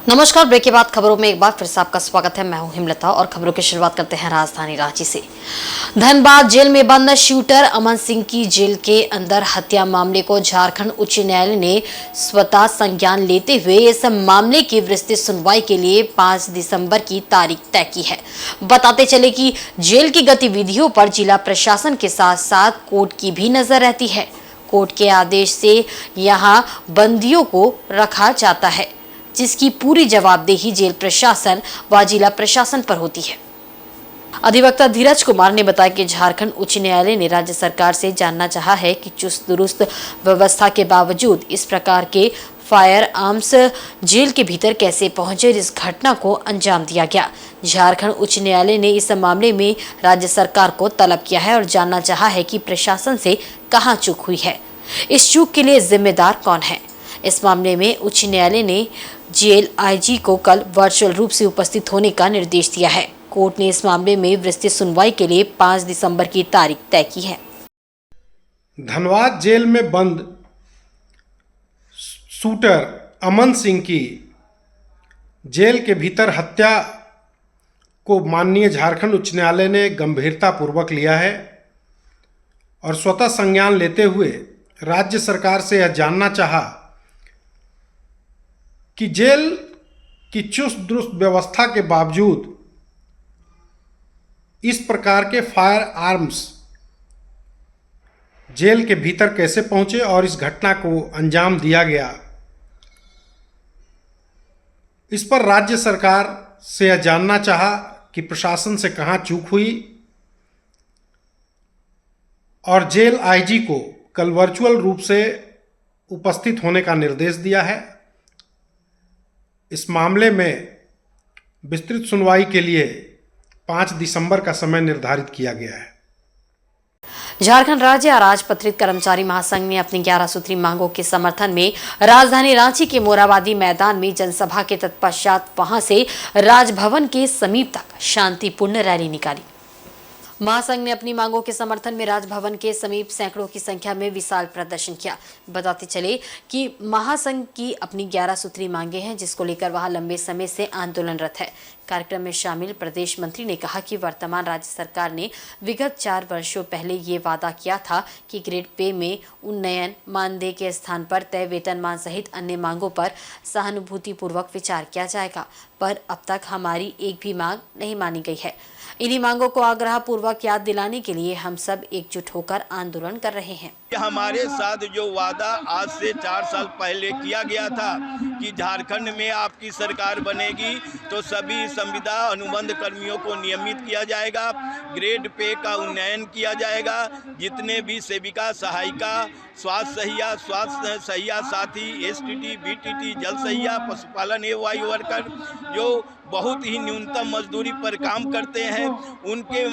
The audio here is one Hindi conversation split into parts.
नमस्कार। ब्रेक के बाद खबरों में एक बार फिर से आपका स्वागत है। मैं हूं हिमलता और खबरों की शुरुआत करते हैं राजधानी रांची से। धनबाद जेल में बंद शूटर अमन सिंह की जेल के अंदर हत्या मामले को झारखंड उच्च न्यायालय ने स्वतः संज्ञान लेते हुए इस मामले की विस्तृत सुनवाई के लिए 5 दिसंबर की तारीख तय की है। बताते चले कि जेल की गतिविधियों पर जिला प्रशासन के साथ साथ कोर्ट की भी नजर रहती है। कोर्ट के आदेश से यहाँ बंदियों को रखा जाता है, जिसकी पूरी जवाबदेही जेल प्रशासन व जिला प्रशासन पर होती है। अधिवक्ता धीरज कुमार ने बताया कि झारखंड उच्च न्यायालय ने राज्य सरकार से जानना चाहा है कि चुस्त दुरुस्त व्यवस्था के बावजूद इस प्रकार के फायर आर्म्स जेल के भीतर कैसे पहुंचे, इस घटना को अंजाम दिया गया। झारखंड उच्च न्यायालय ने इस मामले में राज्य सरकार को तलब किया है और जानना चाहा है कि प्रशासन से कहां चूक हुई है, इस चूक के लिए जिम्मेदार कौन है। इस मामले में उच्च न्यायालय ने जेल आईजी को कल वर्चुअल रूप से उपस्थित होने का निर्देश दिया है। कोर्ट ने इस मामले में विस्तृत सुनवाई के लिए 5 दिसंबर की तारीख तय की है। धनबाद जेल में बंद शूटर अमन सिंह की जेल के भीतर हत्या को माननीय झारखंड उच्च न्यायालय ने गंभीरतापूर्वक लिया है और स्वतः संज्ञान लेते हुए राज्य सरकार से यह जानना चाहा कि जेल की चुस्त दुरुस्त व्यवस्था के बावजूद इस प्रकार के फायर आर्म्स जेल के भीतर कैसे पहुंचे और इस घटना को अंजाम दिया गया। इस पर राज्य सरकार से यह जानना चाहा कि प्रशासन से कहां चूक हुई और जेल आईजी को कल वर्चुअल रूप से उपस्थित होने का निर्देश दिया है। इस मामले में विस्तृत सुनवाई के लिए 5 दिसंबर का समय निर्धारित किया गया है। झारखंड राज्य अराजपत्रित कर्मचारी महासंघ ने अपनी 11 सूत्री मांगों के समर्थन में राजधानी रांची के मोराबादी मैदान में जनसभा के तत्पश्चात वहां से राजभवन के समीप तक शांतिपूर्ण रैली निकाली। महासंघ ने अपनी मांगों के समर्थन में राजभवन के समीप सैकड़ों की संख्या में विशाल प्रदर्शन किया। बताते चले कि महासंघ की अपनी 11 सूत्री मांगे हैं, जिसको लेकर वहां लंबे समय से आंदोलनरत है। कार्यक्रम में शामिल प्रदेश मंत्री ने कहा कि वर्तमान राज्य सरकार ने विगत 4 वर्षों पहले ये वादा किया था कि ग्रेड पे में उन्नयन, मानदेय के स्थान पर तय वेतनमान सहित अन्य मांगों पर सहानुभूतिपूर्वक विचार किया जाएगा, पर अब तक हमारी एक भी मांग नहीं मानी गई है। इन्हीं मांगों को आग्रह पूर्वक याद दिलाने के लिए हम सब एकजुट होकर आंदोलन कर रहे हैं। हमारे साथ जो वादा आज से 4 साल पहले किया गया था कि झारखंड में आपकी सरकार बनेगी तो सभी संविदा अनुबंध कर्मियों को नियमित किया जाएगा, ग्रेड पे का उन्नयन किया जाएगा, जितने भी सेविका, सहायिका, स्वास्थ्य सहिया साथी, एसटीटी, बीटीटी, जल सहिया, पशुपालन एवं वायु वर्कर जो बहुत ही न्यूनतम मजदूरी पर काम करते हैं, उनके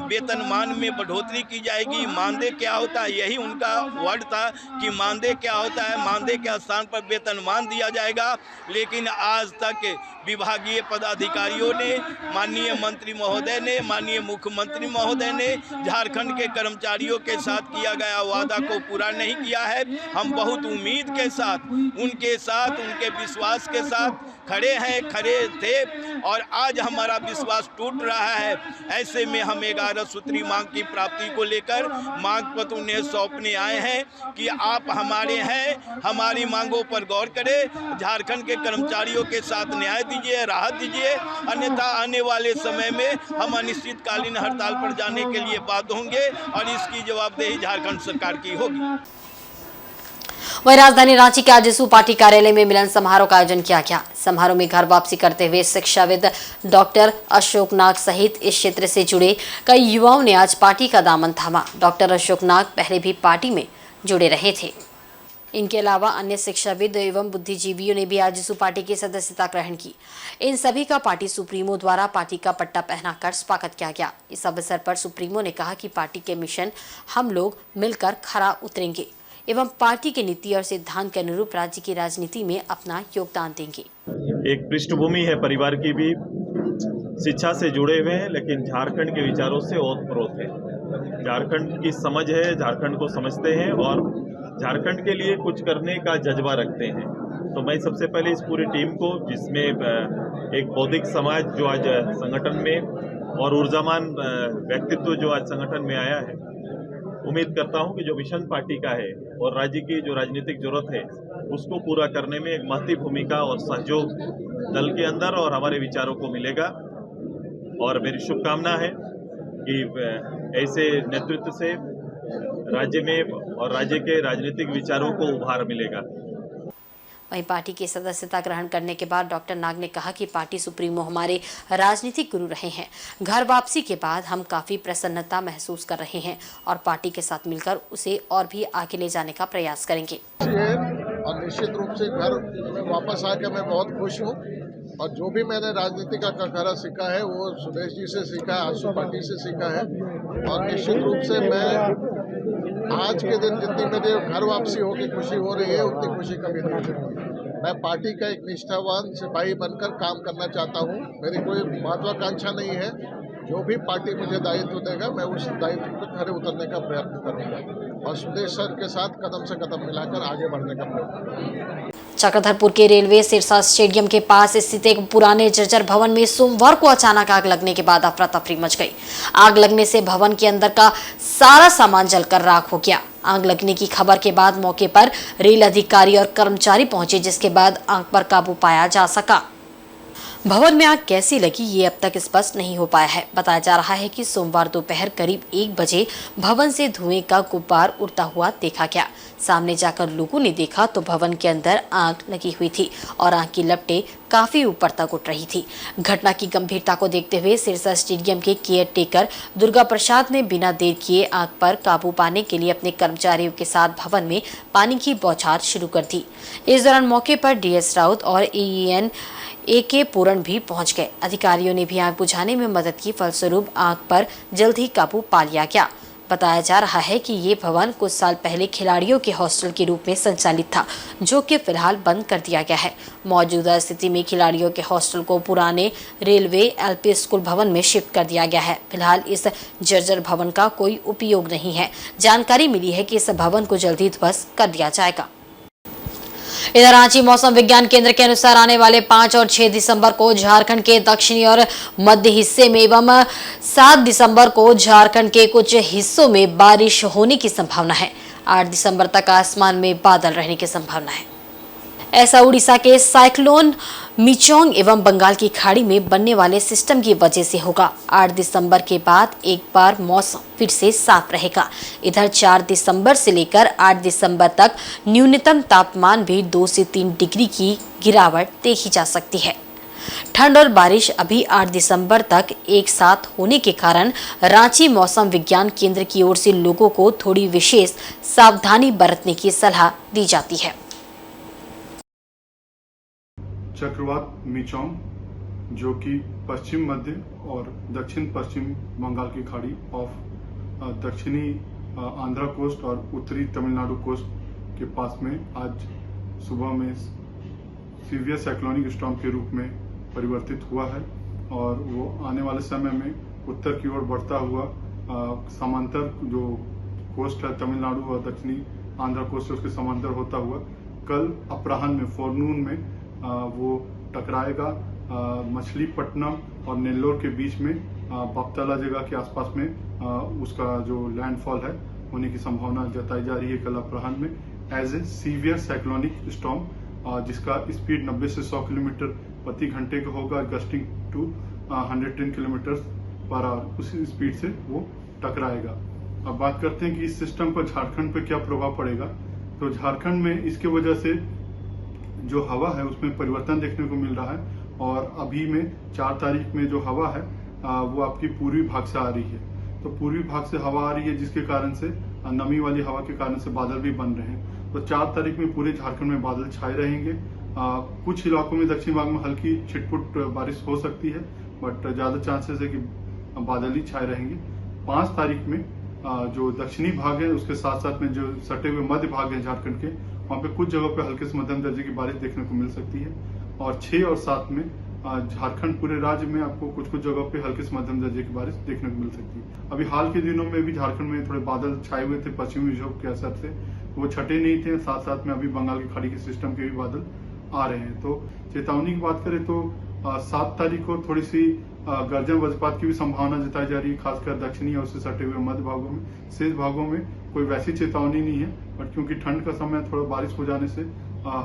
वेतनमान में बढ़ोतरी की जाएगी। मानदेय क्या होता है, यही उनका वर्ड था कि मानदेय क्या होता है, मानदेय के स्थान पर वेतनमान दिया जाएगा। लेकिन आज तक विभागीय पदाधिकारियों ने, माननीय मंत्री महोदय ने, माननीय मुख्यमंत्री महोदय ने झारखंड के कर्मचारियों के साथ किया गया वादा को पूरा नहीं किया है। हम बहुत उम्मीद के साथ, उनके विश्वास के साथ खड़े थे और आज हमारा विश्वास टूट रहा है। ऐसे में हम 11 सूत्री मांग की प्राप्ति को लेकर मांग पत्र उन्हें सौंपने आए हैं कि आप हमारे हैं, हमारी मांगों पर गौर करें, झारखंड के कर्मचारियों के साथ न्याय दीजिए, राहत दीजिए, अन्यथा आने वाले समय में हम अनिश्चितकालीन हड़ताल पर जाने के लिए बाध्य होंगे और इसकी जवाबदेही झारखंड सरकार की होगी। वहीं राजधानी रांची के आजसू पार्टी कार्यालय में मिलन समारोह का आयोजन किया गया। समारोह में घर वापसी करते हुए शिक्षाविद डॉक्टर अशोक नाग सहित इस क्षेत्र से जुड़े कई युवाओं ने आज पार्टी का दामन थामा। डॉक्टर अशोक नाग पहले भी पार्टी में जुड़े रहे थे। इनके अलावा अन्य शिक्षाविद एवं बुद्धिजीवियों ने भी आजसू पार्टी की सदस्यता ग्रहण की। इन सभी का पार्टी सुप्रीमो द्वारा पार्टी का पट्टा पहनाकर स्वागत किया गया। इस अवसर पर सुप्रीमो ने कहा कि पार्टी के मिशन हम लोग मिलकर खरा उतरेंगे एवं पार्टी की नीति और सिद्धांत के अनुरूप राज्य की राजनीति में अपना योगदान देंगे। एक पृष्ठभूमि है परिवार की भी, शिक्षा से जुड़े हुए हैं, लेकिन झारखंड के विचारों से ओतप्रोत है। झारखंड की समझ है, झारखंड को समझते हैं और झारखंड के लिए कुछ करने का जज्बा रखते हैं। तो मैं सबसे पहले इस पूरी टीम को, जिसमें एक बौद्धिक समाज जो आज संगठन में और ऊर्जावान व्यक्तित्व जो आज संगठन में आया है, उम्मीद करता हूं कि जो मिशन पार्टी का है और राज्य की जो राजनीतिक जरूरत है उसको पूरा करने में एक महती भूमिका और सहयोग दल के अंदर और हमारे विचारों को मिलेगा। और मेरी शुभकामना है कि ऐसे नेतृत्व से राज्य में और राज्य के राजनीतिक विचारों को उभार मिलेगा। वहीं पार्टी की सदस्यता ग्रहण करने के बाद डॉक्टर नाग ने कहा कि पार्टी सुप्रीमो हमारे राजनीतिक गुरु रहे हैं। घर वापसी के बाद हम काफी प्रसन्नता महसूस कर रहे हैं और पार्टी के साथ मिलकर उसे और भी आगे ले जाने का प्रयास करेंगे। और निश्चित रूप से घर में वापस आकर मैं बहुत खुश हूँ और जो भी मैंने राजनीति का ककारा सीखा है वो सुदेश जी से सीखा है, आसू पार्टी से सीखा है। और निश्चित रूप से मैं आज के दिन जितनी मेरे घर वापसी होगी खुशी हो रही है, उतनी खुशी कभी नहीं होगी। मैं पार्टी का एक निष्ठावान सिपाही बनकर काम करना चाहता हूँ। मेरी कोई महत्वाकांक्षा नहीं है। जो भी पार्टी मुझे दायित्व देगा मैं उस दायित्व पर खरे उतरने का प्रयत्न करूँगा और सुदेश सर के साथ कदम से कदम मिलाकर आगे बढ़ने का प्रयत्न करूँगा। चक्रधरपुर के रेलवे सिरसा स्टेडियम के पास स्थित एक पुराने जर्जर भवन में सोमवार को अचानक आग लगने के बाद अफरा तफरी मच गई। आग लगने से भवन के अंदर का सारा सामान जलकर राख हो गया। आग लगने की खबर के बाद मौके पर रेल अधिकारी और कर्मचारी पहुंचे, जिसके बाद आग पर काबू पाया जा सका। भवन में आग कैसी लगी ये अब तक स्पष्ट नहीं हो पाया है। बताया जा रहा है कि सोमवार दोपहर करीब 1 बजे भवन से धुएं का गुब्बार उड़ता हुआ देखा गया। सामने जाकर लोगों ने देखा तो भवन के अंदर आग लगी हुई थी और आग की लपटें काफी ऊपर तक उठ रही थी। घटना की गंभीरता को देखते हुए सिरसा स्टेडियम के केयर टेकर दुर्गा प्रसाद ने बिना देर किए आग पर काबू पाने के लिए अपने कर्मचारियों के साथ भवन में पानी की बौछार शुरू कर दी। इस दौरान मौके पर डीएस राउत और एईएन AK पूरण भी पहुंच गए। अधिकारियों ने भी आग बुझाने में मदद की। फलस्वरूप आग पर जल्द ही काबू पा लिया गया। बताया जा रहा है कि ये भवन कुछ साल पहले खिलाड़ियों के हॉस्टल के रूप में संचालित था, जो कि फिलहाल बंद कर दिया गया है। मौजूदा स्थिति में खिलाड़ियों के हॉस्टल को पुराने रेलवे LP स्कूल भवन में शिफ्ट कर दिया गया है। फिलहाल इस जर्जर भवन का कोई उपयोग नहीं है। जानकारी मिली है कि इस भवन को जल्द ही ध्वस्त कर दिया जाएगा। इधर रांची मौसम विज्ञान केंद्र के अनुसार आने वाले 5 और 6 दिसंबर को झारखंड के दक्षिणी और मध्य हिस्से में एवं 7 दिसंबर को झारखंड के कुछ हिस्सों में बारिश होने की संभावना है। 8 दिसंबर तक आसमान में बादल रहने की संभावना है। ऐसा उड़ीसा के साइक्लोन मिचोंग एवं बंगाल की खाड़ी में बनने वाले सिस्टम की वजह से होगा। 8 दिसंबर के बाद एक बार मौसम फिर से साफ रहेगा। इधर 4 दिसंबर से लेकर 8 दिसंबर तक न्यूनतम तापमान भी 2 से 3 डिग्री की गिरावट देखी जा सकती है। ठंड और बारिश अभी 8 दिसंबर तक एक साथ होने के कारण रांची मौसम विज्ञान केंद्र की ओर से लोगों को थोड़ी विशेष सावधानी बरतने की सलाह दी जाती है। चक्रवात मिचोंग जो कि पश्चिम मध्य और दक्षिण पश्चिम बंगाल की खाड़ी ऑफ दक्षिणी आंध्र कोस्ट और उत्तरी तमिलनाडु कोस्ट के पास में आज सुबह में सीवियर साइक्लोनिक स्टॉर्म के रूप में परिवर्तित हुआ है और वो आने वाले समय में उत्तर की ओर बढ़ता हुआ समांतर जो कोस्ट है तमिलनाडु और दक्षिणी आंध्र कोस्ट से उसके समांतर होता हुआ कल अपराह्न में फॉरनून में वो टकराएगा मछलीपट्टनम और नेल्लोर के बीच में बप्तला जगह के आसपास में उसका जो लैंडफॉल है होने की संभावना जताई जा रही है कल अपराह्न में as a severe cyclonic storm जिसका स्पीड 90 से 100 किलोमीटर प्रति घंटे का होगा, gusting to 110 kilometre per hour. उसी स्पीड से वो टकराएगा। अब बात करते हैं कि इस सिस्टम पर झारखंड पर क्या प्रभाव पड़ेगा। तो झारखंड में इसके वजह से जो हवा है उसमें परिवर्तन देखने को मिल रहा है और अभी में 4 तारीख में जो हवा है वो आपकी पूर्वी भाग से आ रही है। तो पूर्वी भाग से हवा आ रही है जिसके कारण से नमी वाली हवा के कारण से बादल भी बन रहे हैं। तो 4 तारीख में पूरे झारखंड में बादल छाए रहेंगे। कुछ इलाकों में दक्षिण भाग में हल्की छिटपुट बारिश हो सकती है, बट ज्यादा चांसेस है कि बादल ही छाए रहेंगे। 5 तारीख में जो दक्षिणी भाग है उसके साथ साथ में जो सटे हुए मध्य भाग है झारखंड के, वहाँ पे कुछ जगहों पे हल्के से मध्यम दर्जे की बारिश देखने को मिल सकती है। और 6 और 7 में झारखंड पूरे राज्य में आपको कुछ कुछ जगह पे हल्के से मध्यम दर्जे की बारिश देखने को मिल सकती है। अभी हाल के दिनों में भी झारखंड में थोड़े बादल छाए हुए थे पश्चिमी विक्षोभ के असर से, वो छटे नहीं थे। साथ साथ में अभी बंगाल की खाड़ी के सिस्टम के भी बादल आ रहे हैं। तो चेतावनी की बात करें तो 7 तारीख को थोड़ी सी गर्जन वज्रपात की भी संभावना जताई जा रही है, खासकर दक्षिणी और उससे सटे हुए मध्य भागों में। शेष भागों में कोई वैसी चेतावनी नहीं है, बट क्योंकि ठंड का समय थोड़ा बारिश हो जाने से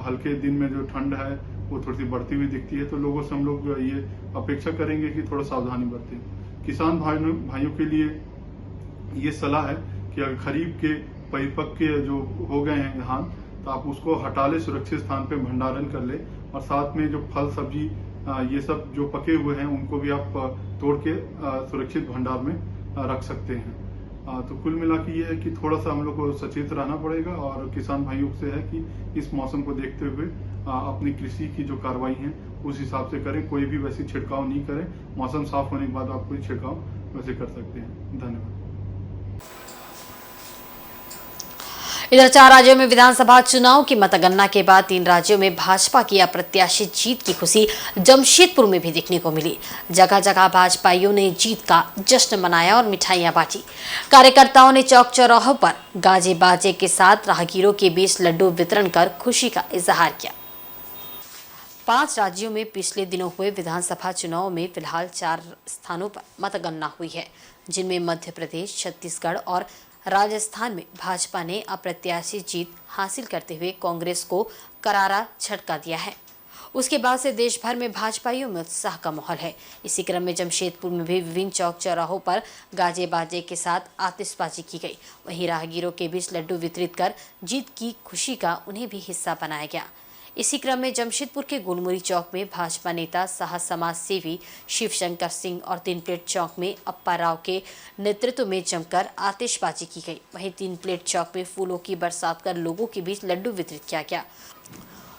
हल्के दिन में जो ठंड है वो थोड़ी सी बढ़ती हुई दिखती है। तो लोगों से हम लोग ये अपेक्षा करेंगे कि थोड़ा सावधानी बरतें। किसान भाइयों के लिए ये सलाह है कि अगर खरीफ के परिपक्व जो हो गए हैं धान, तो आप उसको हटा ले, सुरक्षित स्थान पे भंडारण कर ले, और साथ में जो फल सब्जी ये सब जो पके हुए हैं उनको भी आप तोड़ के सुरक्षित भंडार में रख सकते हैं। तो कुल मिला के ये है कि थोड़ा सा हम लोग को सचेत रहना पड़ेगा, और किसान भाइयों से है कि इस मौसम को देखते हुए अपनी कृषि की जो कार्रवाई है उस हिसाब से करें। कोई भी वैसी छिड़काव नहीं करें। मौसम साफ होने के बाद आप कोई छिड़काव वैसे कर सकते हैं। धन्यवाद। इधर 4 राज्यों में विधानसभा चुनाव की मतगणना के बाद 3 राज्यों में भाजपा की अप्रत्याशित जीत की खुशी जमशेदपुर में भी देखने को मिली। जगह जगह भाजपाइयों ने जीत का जश्न मनाया और मिठाइयां बांटी। कार्यकर्ताओं ने चौक चौराहों पर गाजे बाजे के साथ राहगीरों के बीच लड्डू वितरण कर खुशी का इजहार किया। 5 राज्यों में पिछले दिनों हुए विधानसभा चुनाव में फिलहाल 4 स्थानों पर मतगणना हुई है, जिनमें मध्य प्रदेश, छत्तीसगढ़ और राजस्थान में भाजपा ने अप्रत्याशित जीत हासिल करते हुए कांग्रेस को करारा झटका दिया है। उसके बाद से देश भर में भाजपाइयों में उत्साह का माहौल है। इसी क्रम में जमशेदपुर में भी विभिन्न चौक चौराहों पर गाजे बाजे के साथ आतिशबाजी की गई। वहीं राहगीरों के बीच लड्डू वितरित कर जीत की खुशी का उन्हें भी हिस्सा बनाया गया। इसी क्रम में जमशेदपुर के गुलमुरी चौक में भाजपा नेता सह समाज सेवी शिवशंकर सिंह और 3 प्लेट चौक में अप्पा राव के नेतृत्व में जमकर आतिशबाजी की गई। वहीं 3 प्लेट चौक में फूलों की बरसात कर लोगों के बीच लड्डू वितरित किया गया।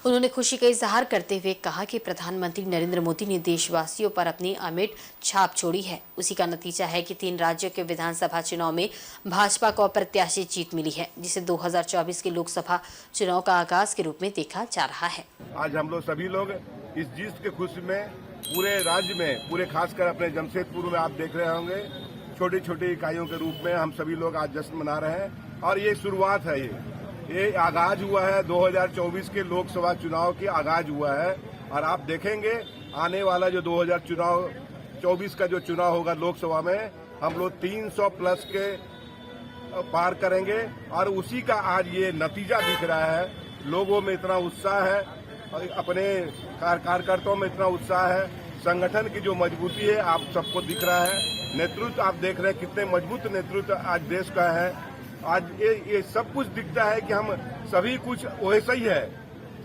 उन्होंने खुशी का इजहार करते हुए कहा कि प्रधानमंत्री नरेंद्र मोदी ने देशवासियों पर अपनी अमिट छाप छोड़ी है। उसी का नतीजा है कि 3 राज्यों के विधानसभा चुनाव में भाजपा को अप्रत्याशित जीत मिली है, जिसे 2024 के लोकसभा चुनाव का आगाज के रूप में देखा जा रहा है। आज हम लोग सभी लोग इस जीत के खुशी में पूरे राज्य में, पूरे खासकर अपने जमशेदपुर में आप देख रहे होंगे, छोटी छोटी इकाइयों के रूप में हम सभी लोग आज जश्न मना रहे हैं। और ये शुरुआत है, ये आगाज हुआ है 2024 के लोकसभा चुनाव की आगाज हुआ है। और आप देखेंगे आने वाला जो 2024 का जो चुनाव होगा लोकसभा में, हम लोग 300 प्लस के पार करेंगे। और उसी का आज ये नतीजा दिख रहा है। लोगों में इतना उत्साह है, अपने कार्यकर्ताओं में इतना उत्साह है, संगठन की जो मजबूती है आप सबको दिख रहा है। नेतृत्व आप देख रहे हैं कितने मजबूत नेतृत्व आज देश का है। आज ये सब कुछ दिखता है कि हम सभी कुछ वैसा ही है,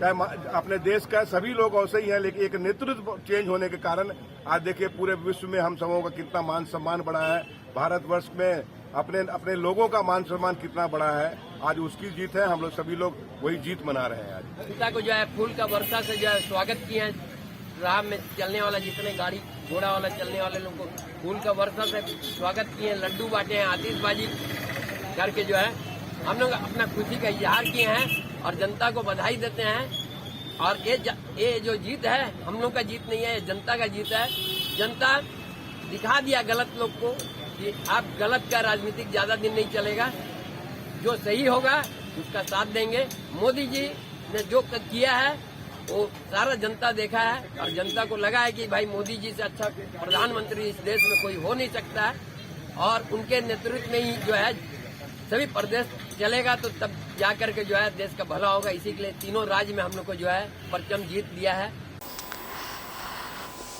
चाहे अपने देश का सभी लोग वैसे ही है, लेकिन एक नेतृत्व चेंज होने के कारण आज देखिए पूरे विश्व में हम सबों का कितना मान सम्मान बढ़ा है। भारतवर्ष में अपने लोगों का मान सम्मान कितना बढ़ा है। आज उसकी जीत है, हम लोग सभी लोग वही जीत मना रहे हैं। आज पिता को जो है फूल का वर्षा से जो है स्वागत किए हैं। राह में चलने वाला जितने गाड़ी घोड़ा वाला चलने वाले लोगों को फूल का वर्षा से स्वागत किए हैं, लड्डू बांटे हैं, आतिशबाजी करके जो है हम लोग अपना खुशी का इजहार किए हैं और जनता को बधाई देते हैं। और ये जो जीत है हम लोग का जीत नहीं है, ये जनता का जीत है। जनता दिखा दिया गलत लोग को कि आप गलत का राजनीतिक ज्यादा दिन नहीं चलेगा, जो सही होगा उसका साथ देंगे। मोदी जी ने जो किया है वो सारा जनता देखा है और जनता को लगा है कि भाई मोदी जी से अच्छा प्रधानमंत्री इस देश में कोई हो नहीं सकता है। और उनके नेतृत्व में ही जो है सभी प्रदेश चलेगा, तो तब जाकर के जो है देश का भला होगा। इसी के लिए तीनों राज्य में हम लोग को जो है परचम जीत दिया है।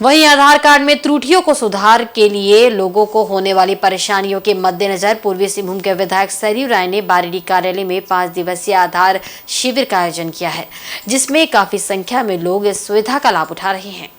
वहीं आधार कार्ड में त्रुटियों को सुधार के लिए लोगों को होने वाली परेशानियों के मद्देनजर पूर्वी सिंहभूम के विधायक सरयू राय ने बारिडी कार्यालय में 5 दिवसीय आधार शिविर का आयोजन किया है, जिसमें काफी संख्या में लोग इस सुविधा का लाभ उठा रहे हैं।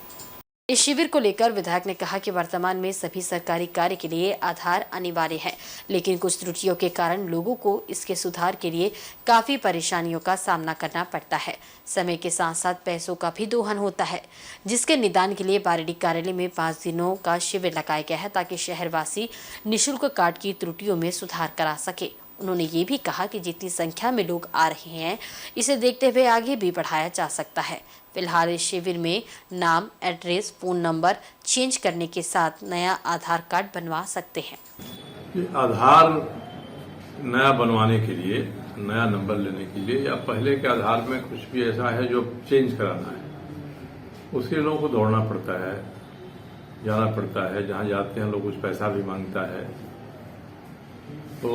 इस शिविर को लेकर विधायक ने कहा कि वर्तमान में सभी सरकारी कार्य के लिए आधार अनिवार्य है, लेकिन कुछ त्रुटियों के कारण लोगों को इसके सुधार के लिए काफी परेशानियों का सामना करना पड़ता है। समय के साथ साथ पैसों का भी दोहन होता है, जिसके निदान के लिए बारिडी कार्यालय में 5 दिनों का शिविर लगाया गया है, ताकि शहरवासी निःशुल्क कार्ड की त्रुटियों में सुधार करा सके उन्होंने ये भी कहा कि जितनी संख्या में लोग आ रहे हैं इसे देखते हुए आगे भी बढ़ाया जा सकता है। फिलहाल इस शिविर में नाम, एड्रेस, फोन नंबर चेंज करने के साथ नया आधार कार्ड बनवा सकते हैं। आधार नया बनवाने के लिए, नया नंबर लेने के लिए या पहले के आधार में कुछ भी ऐसा है जो चेंज कराना है, उसके लिए लोगों को दौड़ना पड़ता है, जाना पड़ता है। जहाँ जाते हैं लोग कुछ पैसा भी मांगता है। तो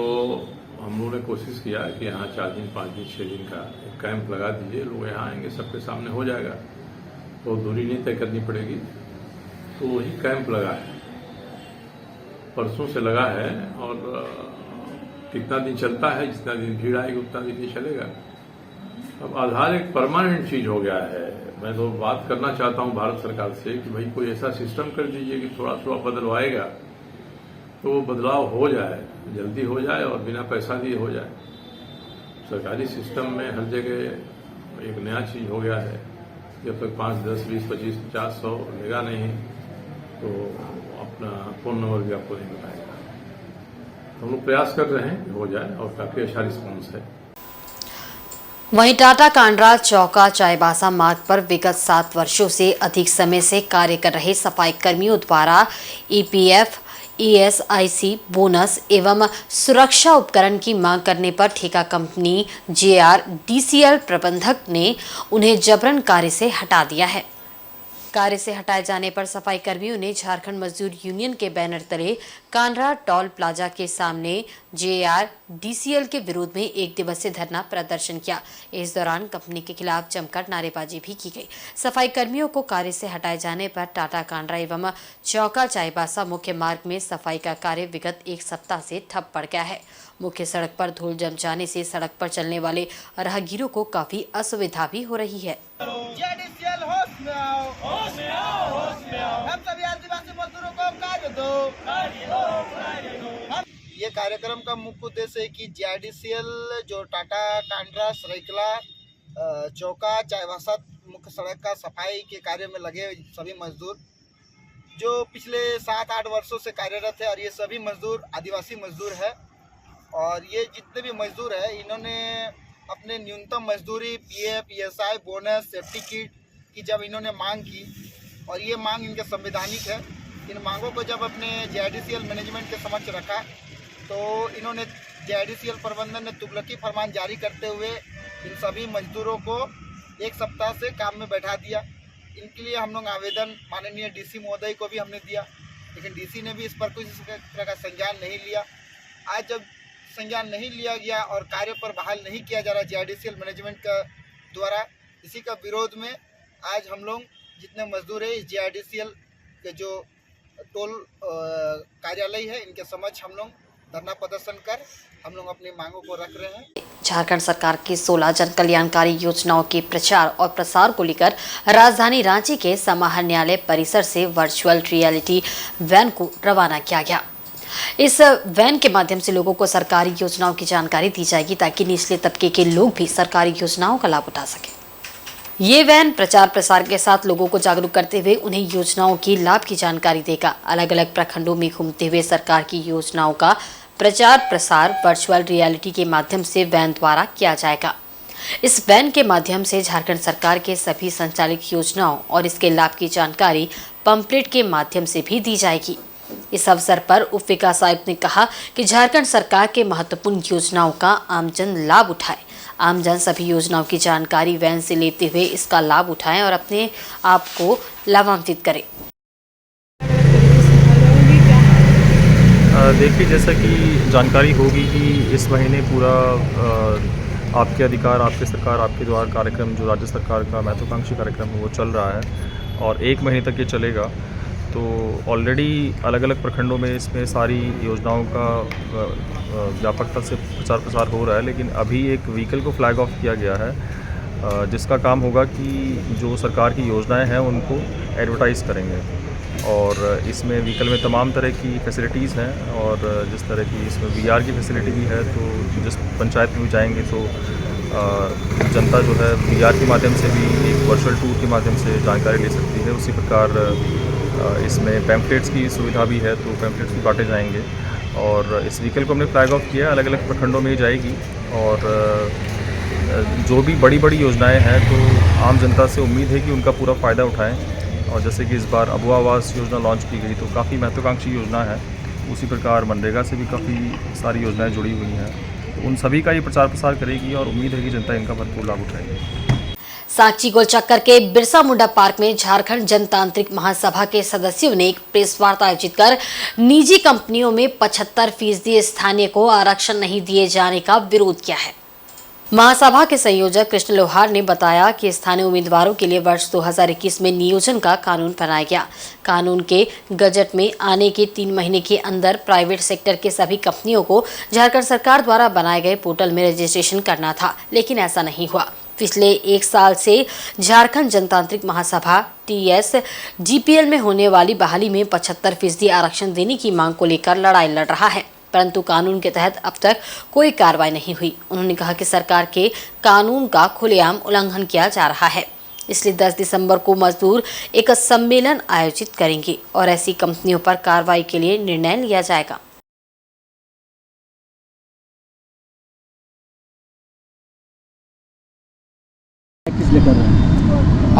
हम लोगों ने कोशिश किया कि यहाँ 4 दिन, 5 दिन, 6 दिन का एक कैंप लगा दीजिए। लोग यहाँ आएंगे, सबके सामने हो जाएगा, तो दूरी नहीं तय करनी पड़ेगी। तो वही कैंप लगा है, परसों से लगा है और कितना दिन चलता है, जितना दिन भीड़ आएगी उतना दिन ये चलेगा। अब आधार एक परमानेंट चीज हो गया है। मैं तो बात करना चाहता हूँ भारत सरकार से कि भाई कोई ऐसा सिस्टम कर दीजिए कि थोड़ा थोड़ा बदलवाएगा तो वो बदलाव हो जाए, जल्दी हो जाए और बिना पैसा दिए हो जाए। सरकारी सिस्टम में हर जगह एक नया चीज हो गया है। जब तक 5, 10, 20, 25, 50, 100 लेगा नहीं तो अपना फोन नंबर भी आपको नहीं बताएगा। तो हम लोग प्रयास कर रहे हैं कि हो जाए और काफी अच्छा रिस्पॉन्स है। वहीं टाटा कांड्रा चौका चाईबासा मार्ग पर विगत 7 वर्षों से अधिक समय से कार्य कर रहे सफाई कर्मियों द्वारा ईपीएफ, ईएसआईसी बोनस एवं सुरक्षा उपकरण की मांग करने पर ठेका कंपनी JRDCL प्रबंधक ने उन्हें जबरन कार्य से हटा दिया है। कार्य से हटाए जाने पर सफाई कर्मियों ने झारखंड मजदूर यूनियन के बैनर तले कांड्रा टोल प्लाजा के सामने JRDCL के विरोध में 1 दिवसीय धरना प्रदर्शन किया। इस दौरान कंपनी के खिलाफ जमकर नारेबाजी भी की गई। सफाई कर्मियों को कार्य से हटाए जाने पर टाटा कांड्रा एवं चौका चाईबासा मुख्य मार्ग में सफाई का कार्य विगत 1 सप्ताह से ठप पड़ गया है। मुख्य सड़क पर धूल जम जाने से सड़क पर चलने वाले राहगीरों को काफी असुविधा भी हो रही है। JRDCL होश में आओ, होश में आओ, होश में आओ। हम सभी आदिवासी मजदूरों को कार्य दो, कार्य दो, कार्य दो। ये कार्यक्रम का मुख्य उद्देश्य है कि JRDCL जो टाटा कांड्रा सरायकेला चौका चाईबासा मुख्य सड़क का सफाई के कार्य में लगे सभी मजदूर जो पिछले 7-8 वर्षों से कार्यरत है और ये सभी मजदूर आदिवासी मजदूर है। और ये जितने भी मजदूर है इन्होंने अपने न्यूनतम मजदूरी, PF, ESI, bonus, safety kit की जब इन्होंने मांग की और ये मांग इनके संवैधानिक है, इन मांगों को जब अपने JRDCL मैनेजमेंट के समक्ष रखा तो इन्होंने JRDCL प्रबंधन ने तुगलकी फरमान जारी करते हुए इन सभी मजदूरों को 1 सप्ताह से काम में बैठा दिया। इनके लिए हम लोग आवेदन माननीय DC महोदय को भी हमने दिया, लेकिन DC ने भी इस पर किसी तरह का संज्ञान नहीं लिया। आज जब संज्ञान नहीं लिया गया और कार्य पर बहाल नहीं किया जा रहा JRDCL मैनेजमेंट का द्वारा, इसी का विरोध में आज हम लोग जितने मजदूर हैं इस JRDCL के जो टोल कार्यालय है इनके समक्ष हम लोग धरना प्रदर्शन कर हम लोग अपनी मांगों को रख रहे हैं। झारखंड सरकार की 16 जन कल्याणकारी योजनाओं के प्रचार और प्रसार को लेकर राजधानी रांची के समाहर न्यायालय परिसर से वर्चुअल रियलिटी वैन को रवाना किया गया। इस वैन के माध्यम से लोगों को सरकारी योजनाओं की जानकारी दी जाएगी ताकि निचले तबके के लोग भी सरकारी योजनाओं का लाभ उठा सकें। ये वैन प्रचार प्रसार के साथ लोगों को जागरूक करते हुए उन्हें योजनाओं की लाभ की जानकारी देगा। अलग अलग प्रखंडों में घूमते हुए सरकार की योजनाओं का प्रचार प्रसार वर्चुअल रियलिटी के माध्यम से वैन द्वारा किया जाएगा। इस वैन के माध्यम से झारखंड सरकार के सभी संचालित योजनाओं और इसके लाभ की जानकारी पंपलेट के माध्यम से भी दी जाएगी। इस अवसर पर उप विकास आयुक्त ने कहा कि झारखंड सरकार के महत्वपूर्ण योजनाओं का आमजन लाभ उठाए। आमजन सभी योजनाओं की जानकारी वैन से लेते हुए इसका लाभ उठाएं और अपने आप को लाभान्वित करें। देखिए, जैसा कि जानकारी होगी कि इस महीने पूरा आपके अधिकार आपके सरकार आपके द्वार कार्यक्रम जो राज्य सरकार का महत्वाकांक्षी कार्यक्रम है वो चल रहा है और 1 महीने तक ये चलेगा। तो ऑलरेडी अलग अलग प्रखंडों में इसमें सारी योजनाओं का व्यापकता से प्रचार प्रसार हो रहा है, लेकिन अभी एक व्हीकल को फ्लैग ऑफ किया गया है जिसका काम होगा कि जो सरकार की योजनाएं हैं उनको एडवर्टाइज़ करेंगे। और इसमें व्हीकल में तमाम तरह की फैसिलिटीज़ हैं और जिस तरह की इसमें VR की फैसिलिटी भी है, तो जिस पंचायत में भी जाएंगे तो जनता जो है VR के माध्यम से भी एक वर्चुअल टूर के माध्यम से जानकारी ले सकती है। उसी प्रकार इसमें पैम्फलेट्स की सुविधा भी है, तो पैम्फलेट्स भी बांटे जाएंगे और इस व्हीकल को हमने फ्लैग ऑफ किया, अलग अलग प्रखंडों में ही जाएगी। और जो भी बड़ी बड़ी योजनाएं हैं तो आम जनता से उम्मीद है कि उनका पूरा फ़ायदा उठाएं। और जैसे कि इस बार अबुआ आवास योजना लॉन्च की गई तो काफ़ी महत्वाकांक्षी योजना है, उसी प्रकार मनरेगा से भी काफ़ी सारी योजनाएं जुड़ी हुई हैं, तो उन सभी का ये प्रचार प्रसार करेगी और उम्मीद है कि जनता इनका भरपूर लाभ उठाएगी। सांची गोलचक्कर के बिरसा मुंडा पार्क में झारखंड जनतांत्रिक महासभा के सदस्यों ने एक प्रेस वार्ता आयोजित कर निजी कंपनियों में 75% स्थानीय को आरक्षण नहीं दिए जाने का विरोध किया है। महासभा के संयोजक कृष्ण लोहार ने बताया कि स्थानीय उम्मीदवारों के लिए वर्ष 2021 में नियोजन का कानून बनाया गया। कानून के गजट में आने के 3 महीने के अंदर प्राइवेट सेक्टर के सभी कंपनियों को झारखंड सरकार द्वारा बनाए गए पोर्टल में रजिस्ट्रेशन करना था, लेकिन ऐसा नहीं हुआ। पिछले 1 साल से झारखंड जनतांत्रिक महासभा TS GPL में होने वाली बहाली में 75% आरक्षण देने की मांग को लेकर लड़ाई लड़ रहा है, परंतु कानून के तहत अब तक कोई कार्रवाई नहीं हुई। उन्होंने कहा कि सरकार के कानून का खुलेआम उल्लंघन किया जा रहा है, इसलिए 10 दिसंबर को मजदूर एक सम्मेलन आयोजित करेंगे और ऐसी कंपनियों पर कार्रवाई के लिए निर्णय लिया जाएगा।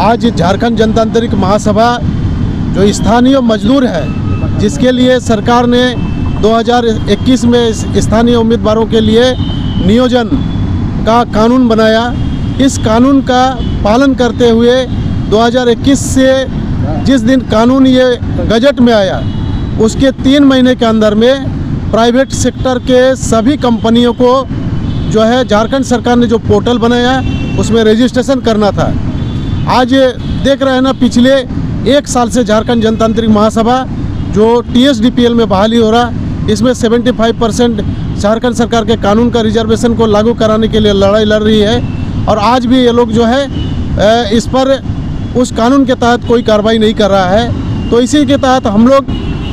आज झारखंड जनतांत्रिक महासभा जो स्थानीय मजदूर है, जिसके लिए सरकार ने 2021 में स्थानीय उम्मीदवारों के लिए नियोजन का कानून बनाया, इस कानून का पालन करते हुए 2021 से जिस दिन कानून ये गजट में आया उसके 3 महीने के अंदर में प्राइवेट सेक्टर के सभी कंपनियों को जो है झारखंड सरकार ने जो पोर्टल बनाया उसमें रजिस्ट्रेशन करना था। आज देख रहे हैं ना, पिछले 1 साल से झारखंड जनतांत्रिक महासभा जो TSDPL में बहाली हो रहा, इसमें 75% झारखंड सरकार के कानून का रिजर्वेशन को लागू कराने के लिए लड़ाई लड़ रही है। और आज भी ये लोग जो है इस पर उस कानून के तहत कोई कार्रवाई नहीं कर रहा है। तो इसी के तहत हम लोग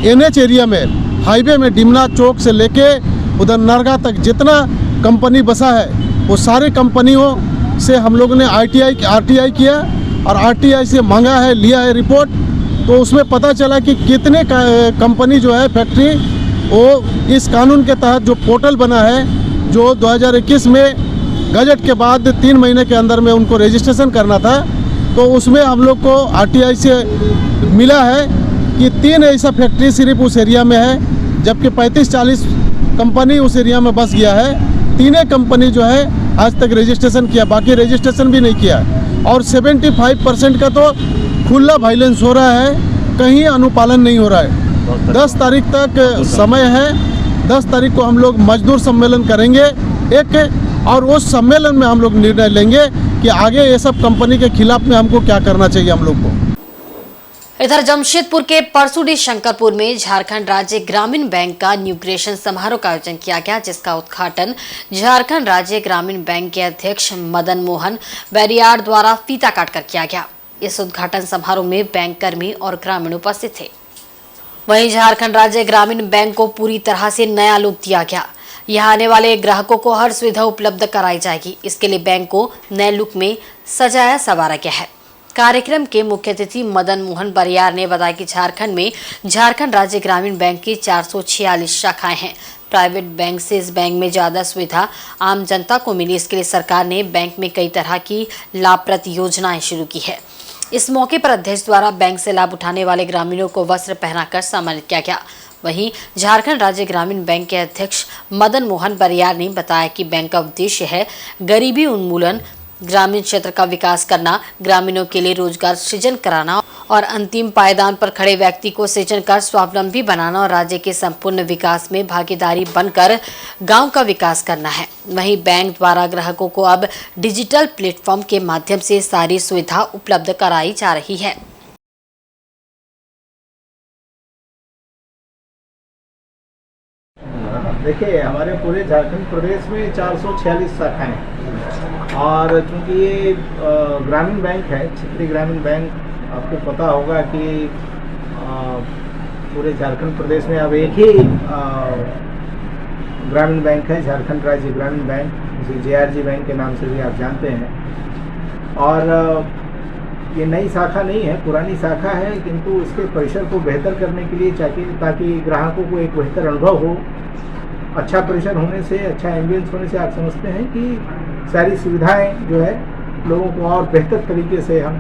NH एरिया में, हाईवे में डिमना चौक से लेके उधर नरगा तक जितना कंपनी बसा है वो सारे कंपनियों से हम लोग ने RTI किया और RTI से मांगा है, लिया है रिपोर्ट। तो उसमें पता चला कि कितने कंपनी जो है फैक्ट्री वो इस कानून के तहत जो पोर्टल बना है, जो 2021 में गजट के बाद 3 महीने के अंदर में उनको रजिस्ट्रेशन करना था, तो उसमें हम लोग को RTI से मिला है कि 3 ऐसा फैक्ट्री सिर्फ उस एरिया में है, जबकि 35-40 कंपनी उस एरिया में बस गया है। 3 कंपनी जो है आज तक रजिस्ट्रेशन किया, बाकी रजिस्ट्रेशन भी नहीं किया। और 75% का तो खुला वायलेंस हो रहा है, कहीं अनुपालन नहीं हो रहा है। 10 तारीख तक समय है, 10 तारीख को हम लोग मजदूर सम्मेलन करेंगे एक, और उस सम्मेलन में हम लोग निर्णय लेंगे कि आगे ये सब कंपनी के खिलाफ में हमको क्या करना चाहिए हम लोग को। इधर जमशेदपुर के परसुडी शंकरपुर में झारखंड राज्य ग्रामीण बैंक का न्यूग्रेशन समारोह का आयोजन किया गया, जिसका उद्घाटन झारखंड राज्य ग्रामीण बैंक के अध्यक्ष मदन मोहन बैरियार द्वारा फीता काटकर किया गया। इस उद्घाटन समारोह में बैंक कर्मी और ग्रामीण उपस्थित थे। वहीं झारखंड राज्य ग्रामीण बैंक को पूरी तरह से नया लुक दिया गया। यहाँ आने वाले ग्राहकों को हर सुविधा उपलब्ध कराई जाएगी। इसके लिए बैंक को नए लुक में सजाया संवारा गया है। कार्यक्रम के मुख्य अतिथि मदन मोहन बरियार ने बताया कि झारखंड में झारखंड राज्य ग्रामीण बैंक की 446 शाखाएं हैं। प्राइवेट बैंक से इस बैंक में ज्यादा सुविधा आम जनता को मिली। इसके लिए सरकार ने बैंक में कई तरह की लाभप्रद योजनाएं शुरू की है। इस मौके पर अध्यक्ष द्वारा बैंक से लाभ उठाने वाले ग्रामीणों को वस्त्र पहनाकर सम्मानित किया गया। वहीं झारखंड राज्य ग्रामीण बैंक के अध्यक्ष मदन मोहन बरियार ने बताया कि बैंक का उद्देश्य है गरीबी उन्मूलन, ग्रामीण क्षेत्र का विकास करना, ग्रामीणों के लिए रोजगार सृजन कराना और अंतिम पायदान पर खड़े व्यक्ति को सृजन कर स्वावलंबी बनाना और राज्य के संपूर्ण विकास में भागीदारी बनकर गांव का विकास करना है। वहीं बैंक द्वारा ग्राहकों को अब डिजिटल प्लेटफॉर्म के माध्यम से सारी सुविधा उपलब्ध कराई जा रही है। देखिए, हमारे पूरे झारखंड प्रदेश में 446 शाखाएं हैं और चूँकि ये ग्रामीण बैंक है, क्षेत्रीय ग्रामीण बैंक, आपको पता होगा कि पूरे झारखंड प्रदेश में अब एक ही ग्रामीण बैंक है, झारखंड राज्य ग्रामीण बैंक, जिसे JRG बैंक के नाम से भी आप जानते हैं। और ये नई शाखा नहीं है, पुरानी शाखा है, किंतु इसके परिसर को बेहतर करने के लिए ताकि ग्राहकों को एक बेहतर अनुभव हो। अच्छा परिसर होने से, अच्छा एम्बियंस होने से आप समझते हैं कि सारी सुविधाएं जो है लोगों को और बेहतर तरीके से हम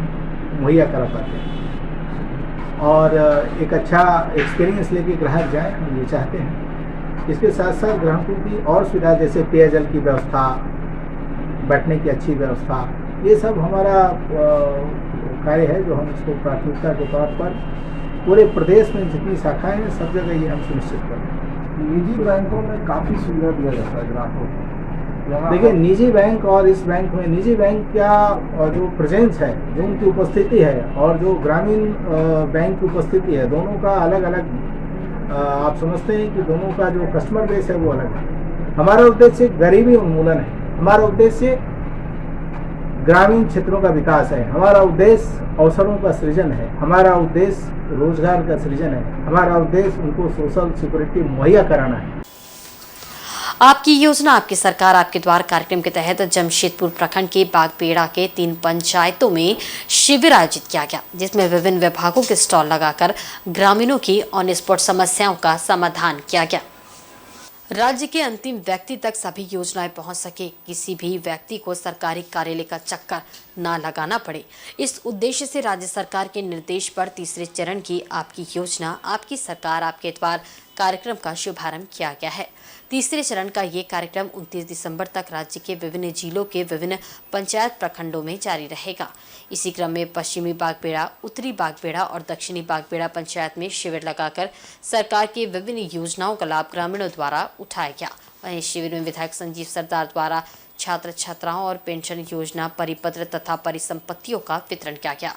मुहैया करा पाते हैं और एक अच्छा एक्सपीरियंस लेके ग्राहक जाए, हम ये चाहते हैं। इसके साथ साथ ग्राहकों की और सुविधा जैसे पेयजल की व्यवस्था, बैठने की अच्छी व्यवस्था, ये सब हमारा कार्य है जो हम इसको प्राथमिकता के तौर पर पूरे प्रदेश में जितनी शाखाएं हैं सब जगह ये हम सुनिश्चित कर रहे हैं। निजी बैंकों में काफ़ी सुविधा दिया जाता है ग्राहकों को। देखिए, निजी बैंक और इस बैंक में, निजी बैंक का जो प्रेजेंस है, जो उनकी उपस्थिति है और जो ग्रामीण बैंक की उपस्थिति है, दोनों का अलग अलग आप समझते हैं कि दोनों का जो कस्टमर बेस है वो अलग है। हमारा उद्देश्य गरीबी उन्मूलन है, हमारा उद्देश्य ग्रामीण क्षेत्रों का विकास है, हमारा उद्देश्य अवसरों का सृजन है, हमारा उद्देश्य रोजगार का सृजन है, हमारा उद्देश्य उनको सोशल सिक्योरिटी मुहैया कराना है। आपकी योजना आपकी सरकार आपके द्वार कार्यक्रम के तहत जमशेदपुर प्रखंड के बागपेड़ा के 3 पंचायतों में शिविर आयोजित किया गया, जिसमें विभिन्न विभागों के स्टॉल लगाकर ग्रामीणों की ऑन स्पॉट समस्याओं का समाधान किया गया। राज्य के अंतिम व्यक्ति तक सभी योजनाएं पहुंच सके, किसी भी व्यक्ति को सरकारी कार्यालय का चक्कर ना लगाना पड़े, इस उद्देश्य से राज्य सरकार के निर्देश पर तीसरे चरण की आपकी योजना आपकी सरकार आपके द्वार कार्यक्रम का शुभारंभ किया गया है। तीसरे चरण का ये कार्यक्रम 29 दिसंबर तक राज्य के विभिन्न जिलों के विभिन्न पंचायत प्रखंडों में जारी रहेगा। इसी क्रम में पश्चिमी बागपेड़ा, उत्तरी बागपेड़ा और दक्षिणी बागपेड़ा पंचायत में शिविर लगाकर सरकार की विभिन्न योजनाओं का लाभ ग्रामीणों द्वारा उठाया गया। वहीं शिविर में विधायक संजीव सरदार द्वारा छात्र छात्राओं और पेंशन योजना, परिपत्र तथा परिसंपत्तियों का वितरण किया गया।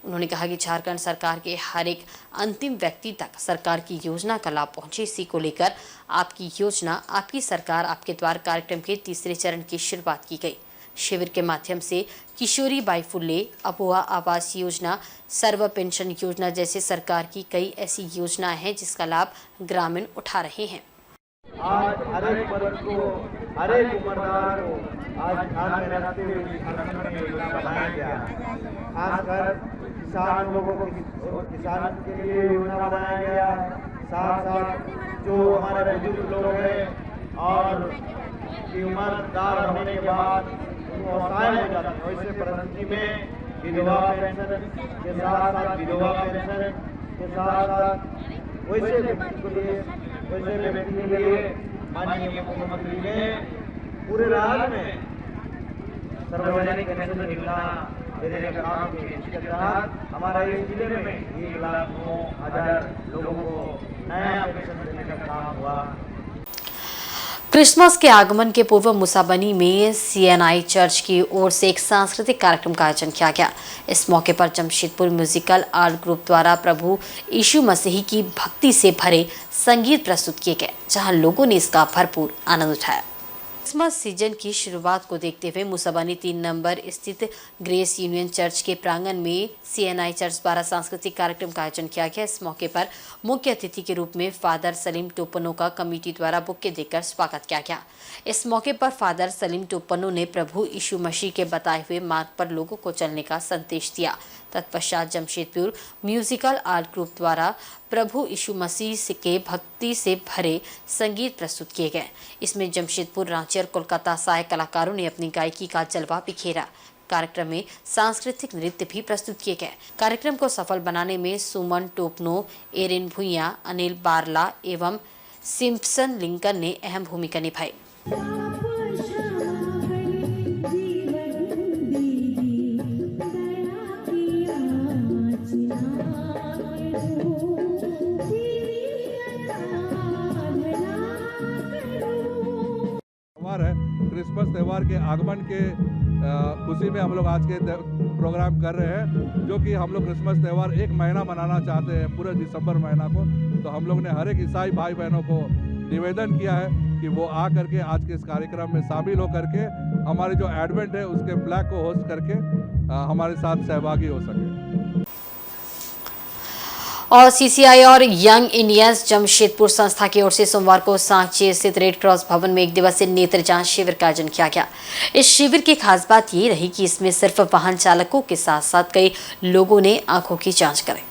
उन्होंने कहा कि झारखंड सरकार के हर एक अंतिम व्यक्ति तक सरकार की योजना का लाभ पहुंचे, इसी को लेकर आपकी योजना आपकी सरकार आपके द्वार कार्यक्रम के तीसरे चरण की शुरुआत की गई। शिविर के माध्यम से किशोरी by फुल्ले, Abua Awas Yojana, serve pension योजना जैसे सरकार की कई ऐसी योजनाएं हैं जिसका लाभ ग्रामीण उठा रहे हैं। आज हर एक वर्ग को, हर एक उम्रदार को आज ध्यान में रखते हुए झारखंड में योजना बनाया गया। खासकर किसान लोगों को, किसान के लिए योजना बनाया गया। साथ साथ जो हमारे बुजुर्ग लोग हैं और की उम्रदार होने के बाद उनको असहाय हो जाते हैं, वैसे परिस्थिति में विधवा पेंशन के साथ साथ विधवा पेंशन के साथ साथ वैसे व्यक्ति के लिए माननीय मुख्यमंत्री ने पूरे राज्य में सार्वजनिक पेंशन योजना देने का काम किया। इसके तहत हमारे इस जिले में 1,09,000 लोगों को नया पेंशन देने का काम हुआ। क्रिसमस के आगमन के पूर्व मुसाबनी में CNI चर्च की ओर से एक सांस्कृतिक कार्यक्रम का आयोजन किया गया। इस मौके पर जमशेदपुर म्यूजिकल आर्ट ग्रुप द्वारा प्रभु यीशु मसीह की भक्ति से भरे संगीत प्रस्तुत किए गए, जहां लोगों ने इसका भरपूर आनंद उठाया। क्रिसमस सीजन की शुरुआत को देखते हुए मुसाबनी 3 नंबर स्थित ग्रेस यूनियन चर्च के प्रांगण में CNI चर्च द्वारा सांस्कृतिक कार्यक्रम का आयोजन किया गया। इस मौके पर मुख्य अतिथि के रूप में फादर सलीम टोपनो का कमेटी द्वारा बुके देकर स्वागत किया गया। इस मौके पर फादर सलीम टोपनो ने प्रभु यीशु मसीह के बताए हुए मार्ग पर लोगों को चलने का संदेश दिया। तत्पश्चात जमशेदपुर म्यूजिकल आर्ट ग्रुप द्वारा प्रभु यीशु मसीह के भक्ति से भरे संगीत प्रस्तुत किए गए। इसमें जमशेदपुर, रांची और कोलकाता से आए कलाकारों ने अपनी गायकी का जलवा बिखेरा। कार्यक्रम में सांस्कृतिक नृत्य भी प्रस्तुत किए गए। कार्यक्रम को सफल बनाने में सुमन टोपनो, एरिन भुइया, अनिल बारला एवं सिम्पसन लिंकन ने अहम भूमिका निभाई। क्रिसमस त्यौहार के आगमन के खुशी में हम लोग आज के प्रोग्राम कर रहे हैं, जो कि हम लोग क्रिसमस त्यौहार 1 महीना मनाना चाहते हैं, पूरे दिसंबर महीना को। तो हम लोग ने हर एक ईसाई भाई बहनों को निवेदन किया है कि वो आ करके आज के इस कार्यक्रम में शामिल हो करके हमारे जो एडवेंट है उसके फ्लैग को होस्ट करके हमारे साथ सहभागी हो सके। और सीसीआई और यंग इंडियंस जमशेदपुर संस्था की ओर से सोमवार को सांची स्थित रेड क्रॉस भवन में 1 दिवसीय नेत्र जांच शिविर का आयोजन किया गया। इस शिविर की खास बात ये रही कि इसमें सिर्फ वाहन चालकों के साथ साथ कई लोगों ने आंखों की जांच कराई।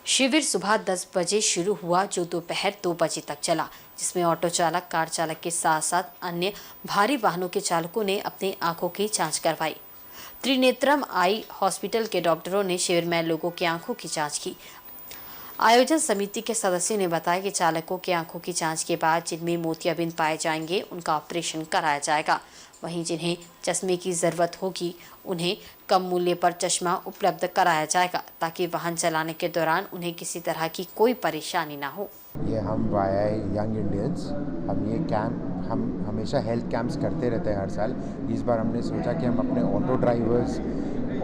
शिविर सुबह 10 बजे शुरू हुआ जो दोपहर 2 बजे तक चला, जिसमें ऑटो चालक, कार चालक के साथ साथ अन्य भारी वाहनों के चालकों ने अपनी आंखों की जांच करवाई। त्रिनेत्रम आई हॉस्पिटल के डॉक्टरों ने शिविर में लोगों की आंखों की जांच की। आयोजन समिति के सदस्यों ने बताया कि चालकों की आंखों की जांच के बाद जिनमें मोतियाबिंद पाए जाएंगे उनका ऑपरेशन कराया जाएगा। वहीं जिन्हें चश्मे की ज़रूरत होगी उन्हें कम मूल्य पर चश्मा उपलब्ध कराया जाएगा ताकि वाहन चलाने के दौरान उन्हें किसी तरह की कोई परेशानी ना हो। ये हम वाया यंग इंडियंस हम ये कैंप हम हमेशा हेल्थ कैंप्स करते रहते हैं हर साल। इस बार हमने सोचा कि हम अपने ऑटो ड्राइवर्स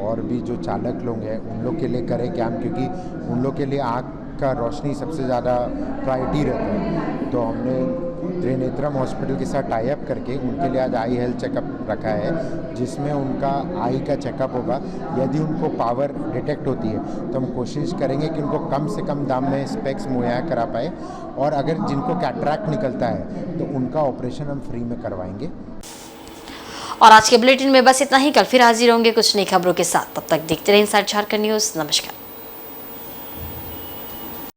और भी जो चालक लोग हैं उन लोग के लिए करें कैंप, क्योंकि उन लोग के लिए आँख का रोशनी सबसे ज़्यादा प्रायोरिटी रहती है। तो हमने त्रिनेत्रम हॉस्पिटल के साथ टाई अप करके उनके लिए आज आई हेल्थ चेकअप रखा है, जिसमें उनका आई का चेकअप होगा। यदि उनको पावर डिटेक्ट होती है तो हम कोशिश करेंगे कि उनको कम से कम दाम में स्पेक्स मुहैया करा पाए, और अगर जिनको कैटरैक्ट निकलता है तो उनका ऑपरेशन हम फ्री में करवाएंगे। और आज के बुलेटिन में बस इतना ही। कल फिर हाजिर होंगे कुछ नई खबरों के साथ। तब तक देखते रहिए इनसाइड झारखंड न्यूज़। नमस्कार।